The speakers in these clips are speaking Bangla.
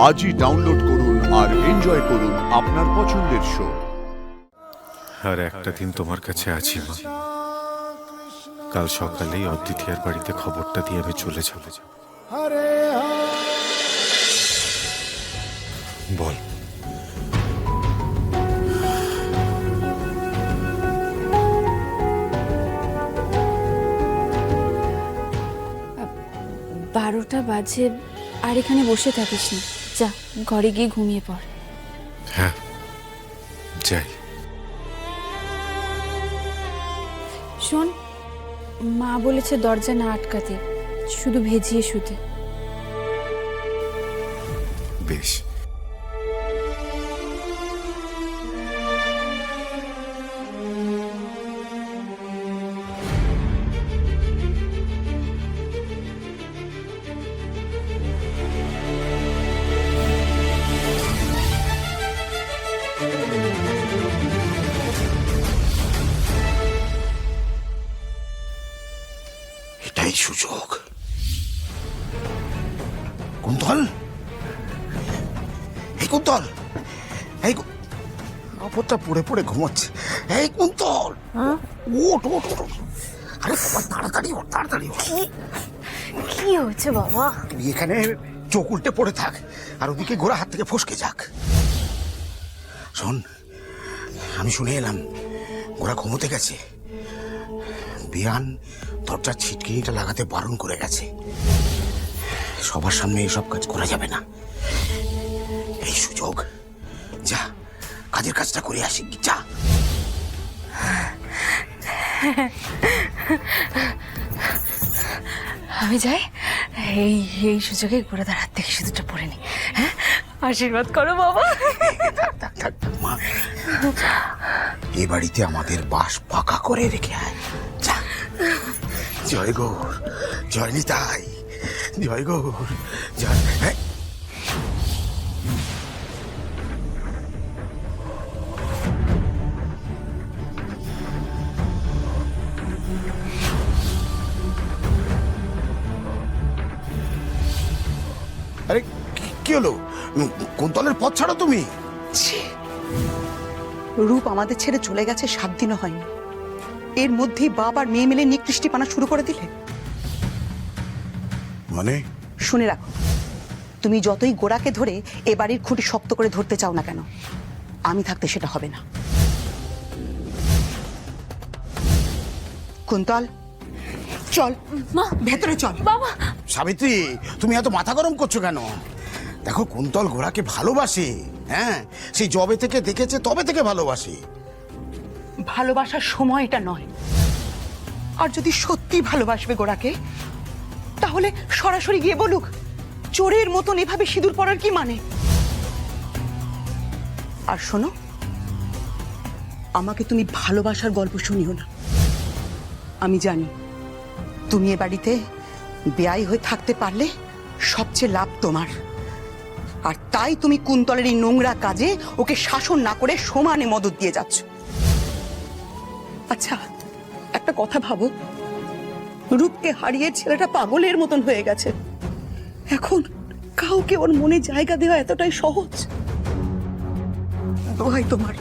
আজই ডাউনলোড করুন আর এনজয় করুন আপনার পছন্দের শো। আর একটা দিন তোমার কাছে আছি মা। কাল সকালেই অদ্বিতীয়ার বাড়িতে খবরটা দিয়ে আমি চলে যাব। বল। বারোটা বাজে, আর এখানে বসে থাকিস না, যা ঘরে গিয়ে ঘুমিয়ে পড়। হ্যাঁ যাই। শোন, মা বলেছে দরজা না আটকাতে, শুধু ভেজিয়ে শুতে। বেশ। এটাই সুযোগ। কুন্তল, এই কুন্তল, এই কাপড়টা পরে পরে ঘুমাচ্ছে। এই কুন্তল, ওঠ ওঠ ওঠ। আরে বাবা, তাড়াতাড়ি ওঠ, তাড়াতাড়ি ওঠ। কি হয়েছে বাবা? তুই এখানে চোখ উল্টে পড়ে থাক, আর ওদিকে গোড়া হাত থেকে ফসকে যাক। শোন, আমি শুনে এলাম গোড়া ঘুমোতে গেছে। বিয়ান দরজার ছিটকিনিটা লাগাতে বারণ করে গেছে। সবার সামনে এসব কাজ করা যাবে না। এই সুযোগ, যা কাজের কাজটা করে আসি, যা। আমি যাই, এই এই সুযোগে গোড়াদার হাত থেকে সিঁদুরটা পরে নি। হ্যাঁ, আশীর্বাদ করো বাবা। থাক, থাক, মা। এ বাড়িতে আমাদের বাস পাকা করে রেখে আয়, যা। জয় গৌর, জয় নিতাই, জয় গৌর, জয়। হ্যাঁ, আরে কি হলো? কুন্তলের পথ ছাড়ো তুমি। রূপ আমাদের ছেড়ে চলে গেছে 7 দিনও হয়নি, এর মধ্যেই বাপ আর মেয়ে মিলে নিকৃষ্টিপানা শুরু করে দিলে। মানে? শুনে রাখো, তুমি যতই গোড়াকে ধরে এ বাড়ির খুঁটি শক্ত করে ধরতে চাও না কেন, আমি থাকতে সেটা হবে না। কুন্তল, চল মা, ভেতরে চল। বাবা। সাবিত্রী, তুমি এত মাথা গরম করছো কেন? দেখো, কুন্তল গোড়াকে ভালোবাসে। হ্যাঁ, সেই জবে থেকে দেখেছে তবে থেকে ভালোবাসে। ভালোবাসার সময় এটা নয়। আর যদি সত্যি ভালোবাসবে গোড়াকে, তাহলে সরাসরি গিয়ে বলুক। চোরের মতন এভাবে সিঁদুর পরার কি মানে? আর শোনো, আমাকে তুমি ভালোবাসার গল্প শুনিও না। আমি জানি তুমি এ বাড়িতে বেয়াই হয়ে থাকতে পারলে সবচেয়ে লাভ তোমার। আর তাই তুমি কুন্তলের এই নোংরা কাজে ওকে শাসন না করে সমানে মদত দিয়ে যাচ্ছ। আচ্ছা, একটা কথা ভাবো, রূপকে হারিয়ে ছেলেটা পাগলের মতন হয়ে গেছে। এখন কাউকে ওর মনে জায়গা দেওয়া এতটাই সহজ? দোহাই তোমার,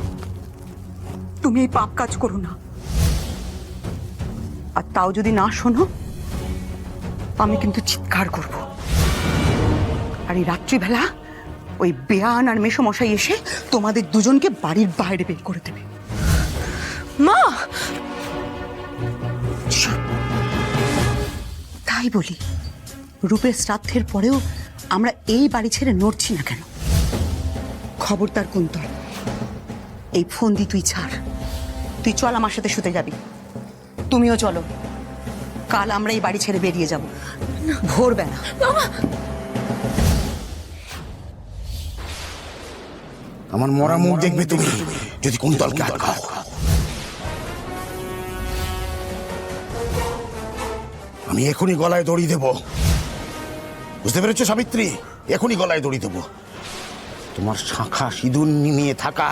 তুমি এই পাপ কাজ করো না। আর তাও যদি না শোনো, আমি কিন্তু চিৎকার করব। আর এই রাত্রিবেলা ওই বেয়ান আর মেসোমশাই এসে তোমাদের দুজনকে বাড়ির বাইরে বের করে দেবে। মা, তাই বলি, রূপের শ্রাদ্ধের পরেও আমরা এই বাড়ি ছেড়ে নড়ছি না কেন? খবরদার কুন্তল, এই ফোন দি তুই ছাড়। তুই চল, আমার সাথে শুতে যাবি। তুমিও চলো, কাল আমরা এই বাড়ি ছেড়ে বেরিয়ে যাব ভোরবেলা। আমার মরা মুখ দেখবে তুমি যদি কুন্তলকে আটকাও। আমি এখনই গলায় দড়ি দেব, বুঝতে পেরেছো সাবিত্রী? এখনই গলায় দড়ি দেব। তোমার শাঁখা সিঁদুর নিয়ে থাকা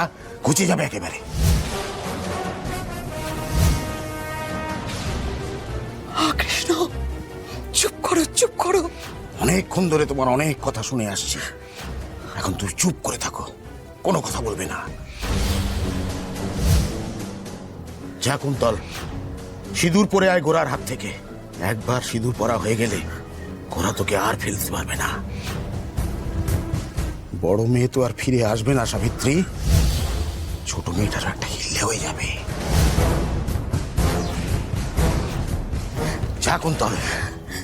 ঘুচে যাবে একেবারে। কৃষ্ণ, চুপ করো, চুপ করো। অনেকক্ষণ ধরে তোমার অনেক কথা শুনে আসছি। এখন তুই চুপ করে থাকো, কোনো কথা বলবে না। যা কুন্তল, সিঁদুর পরে আয় গোরার হাত থেকে। একবার সিঁদুর পরা হয়ে গেলে গোরা তোকে আর ফেলতে পারবে না। বড় মেয়ে তো আর ফিরে আসবে না সাবিত্রী, ছোট মেয়েটার একটা হিল্লে হয়ে যাবে। যা কুন্তল,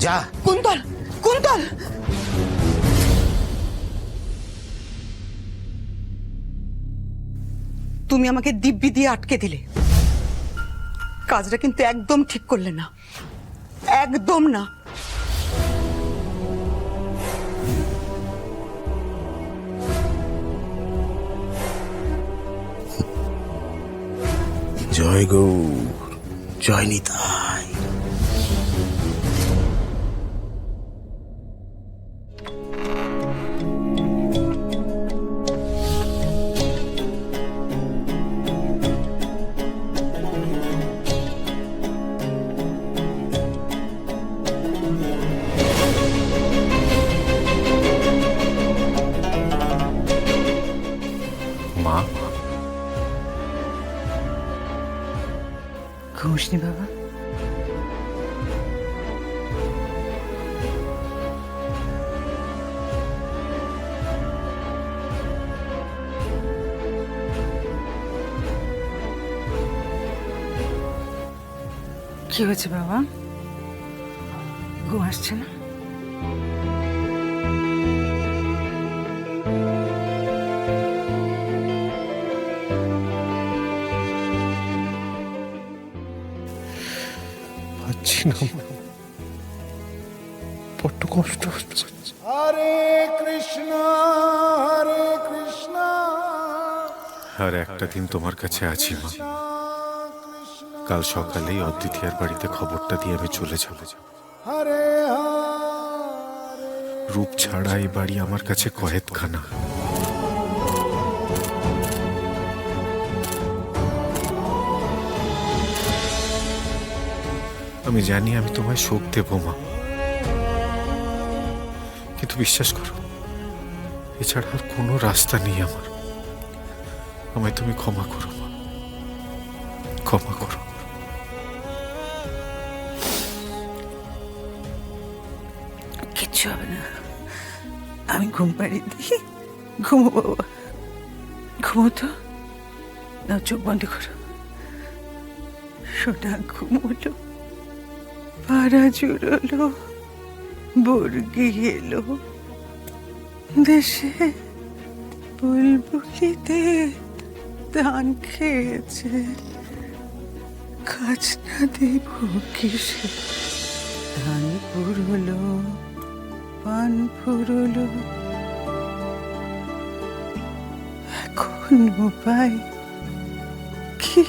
যা। কুন্তল, কুন্তল! তুমি আমাকে দিব্যি দিয়ে আটকে দিলে, কাজটা কিন্তু একদম ঠিক করলে না, একদম না। জয় গৌর, জয় নিতাই। মা, ঘুমসনি বাবা? কি হয়েছে বাবা? ঘুম আসছে না? পাচ্ছি না, বড্ড কষ্ট হচ্ছে। আর একটা দিন তোমার কাছে আছি মা। কাল সকালেই অদ্বিতীয়ার বাড়িতে খবরটা দিয়ে আমি চলে যাব। রূপ ছাড়া এই বাড়ি আমার কাছে কয়েদখানা। আমি জানি আমি তোমায় শোক দেব মা, কিন্তু বিশ্বাস করো, এছাড়া আর কোনো রাস্তা নেই আমার। আমায় তুমি ক্ষমা করো মা, ক্ষমা করো। কিচ্ছু হবে না, আমি ঘুম পাড়িয়ে দিই। ঘুমো বাবা, ঘুমো তো। না, চোখ বন্ধ করো। সোনা ঘুমোলো, পাড়া জুড়লো, বর্গি এলো, দেশে বুলবুলিতে ধান খেয়েছে, খাজনা দেব কিসে? ধান পুরলো, পান ফুরলো, এখন উপায় কি?